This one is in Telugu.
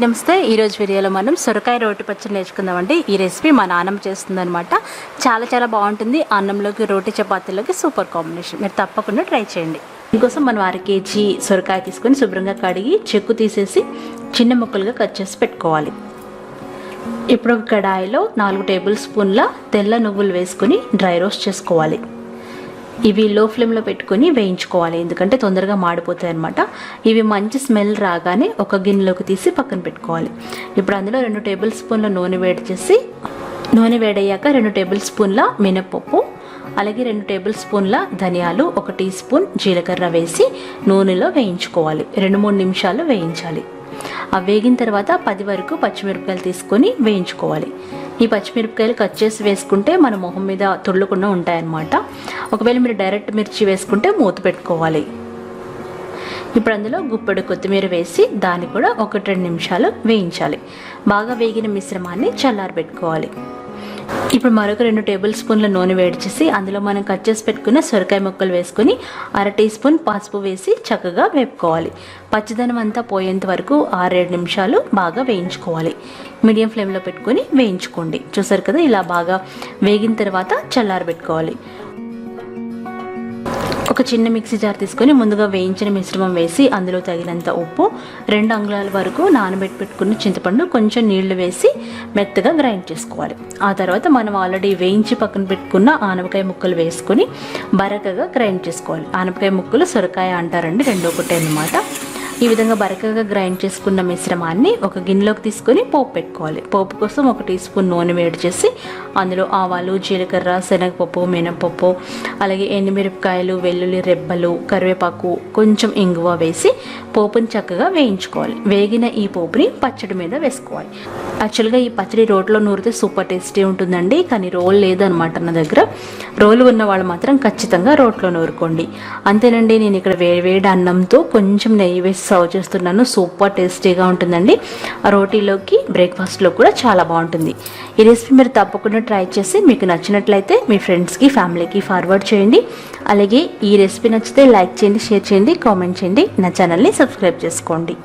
అందరికీ నమస్తే। ఈ రోజు వీడియోలో మనం సొరకాయ రోటి పచ్చడి నేర్చుకుందామండి। ఈ రెసిపీ మా నాన్నమ్మ చేస్తుందన్నమాట। చాలా బాగుంటుంది। అన్నంలోకి రోటి చపాతీలోకి సూపర్ కాంబినేషన్। మీరు తప్పకుండా ట్రై చేయండి। దీనికోసం మనం 1/2 కేజీ సొరకాయ తీసుకొని శుభ్రంగా కడిగి చెక్కు తీసేసి చిన్న ముక్కలుగా కట్ చేసి పెట్టుకోవాలి। ఇప్పుడు ఒక కడాయిలో 4 టేబుల్ స్పూన్ల తెల్ల నువ్వులు వేసుకొని డ్రై రోస్ట్ చేసుకోవాలి। ఇవి లో ఫ్లేమ్లో పెట్టుకొని వేయించుకోవాలి, ఎందుకంటే తొందరగా మాడిపోతాయి అన్నమాట। ఇవి మంచి స్మెల్ రాగానే ఒక గిన్నెలోకి తీసి పక్కన పెట్టుకోవాలి। ఇప్పుడు అందులో 2 టేబుల్ స్పూన్ల నూనె వేడి చేసి నూనె వేడయ్యాక 2 టేబుల్ స్పూన్ల మినపప్పు, అలాగే 2 టేబుల్ స్పూన్ల ధనియాలు, 1 టీ స్పూన్ జీలకర్ర వేసి నూనెలో వేయించుకోవాలి। 2-3 నిమిషాలు వేయించాలి। అవి వేగిన తర్వాత 10 వరకు పచ్చిమిరపకాయలు తీసుకొని వేయించుకోవాలి। ఈ పచ్చిమిరపకాయలు కట్ చేసి వేసుకుంటే మన మొహం మీద తుళ్ళకుండా ఉంటాయన్నమాట। ఒకవేళ మీరు డైరెక్ట్ మిర్చి వేసుకుంటే మూత పెట్టుకోవాలి। ఇప్పుడు అందులో గుప్పెడు కొత్తిమీర వేసి దాన్ని కూడా 1-2 నిమిషాలు వేయించాలి। బాగా వేగిన మిశ్రమాన్ని చల్లారబెట్టుకోవాలి। ఇప్పుడు మరొక 2 టేబుల్ స్పూన్ల నూనె వేడి చేసి అందులో మనం కట్ చేసి పెట్టుకున్న సొరకాయ ముక్కలు వేసుకొని 1/2 టీ స్పూన్ పసుపు వేసి చక్కగా వేపుకోవాలి। పచ్చిదనం అంతా పోయేంత వరకు 6-7 నిమిషాలు బాగా వేయించుకోవాలి। మీడియం ఫ్లేమ్లో పెట్టుకొని వేయించుకోండి। చూసారు కదా, ఇలా బాగా వేగిన తర్వాత చల్లారబెట్టుకోవాలి। ఒక చిన్న మిక్సీ జార్ తీసుకొని ముందుగా వేయించిన మిశ్రమం వేసి అందులో తగినంత ఉప్పు, 2 అంగుళాల వరకు నానబెట్టి పెట్టుకున్న చింతపండు, కొంచెం నీళ్లు వేసి మెత్తగా గ్రైండ్ చేసుకోవాలి। ఆ తర్వాత మనం ఆల్రెడీ వేయించి పక్కన పెట్టుకున్న ఆనపకాయ ముక్కలు వేసుకొని బరకగా గ్రైండ్ చేసుకోవాలి। ఆనపకాయ ముక్కలు సొరకాయ అంటారండి, 2 ఒకటే అన్నమాట। ఈ విధంగా బరకగా గ్రైండ్ చేసుకున్న మిశ్రమాన్ని ఒక గిన్నెలోకి తీసుకొని పోపు పెట్టుకోవాలి। పోపు కోసం 1 టీ స్పూన్ నూనె వేడి చేసి అందులో ఆవాలు, జీలకర్ర, శనగపప్పు, మినపప్పు, అలాగే ఎండుమిరపకాయలు, వెల్లుల్లి రెబ్బలు, కరివేపాకు, కొంచెం ఇంగువ వేసి పోపుని చక్కగా వేయించుకోవాలి। వేగిన ఈ పోపుని పచ్చడి మీద వేసుకోవాలి। యాక్చువల్గా ఈ పచ్చడి రోట్లో నూరితే సూపర్ టేస్టీ ఉంటుందండి, కానీ రోల్ లేదనమాట నా దగ్గర। రోలు ఉన్న వాళ్ళు మాత్రం ఖచ్చితంగా రోట్లో నూరుకోండి। అంతేనండి, నేను ఇక్కడ వేడి అన్నంతో కొంచెం నెయ్యి వేసి సర్వ్ చేస్తున్నాను। సూపర్ టేస్టీగా ఉంటుందండి। ఆ రోటీలోకి, బ్రేక్ఫాస్ట్లో కూడా చాలా బాగుంటుంది। ఈ రెసిపీ మీరు తప్పకుండా ట్రై చేసి మీకు నచ్చినట్లయితే మీ ఫ్రెండ్స్కి, ఫ్యామిలీకి ఫార్వర్డ్ చేయండి। అలాగే ఈ రెసిపీ నచ్చితే లైక్ చేయండి, షేర్ చేయండి, కామెంట్ చేయండి। నా ఛానల్ని సబ్స్క్రైబ్ చేసుకోండి।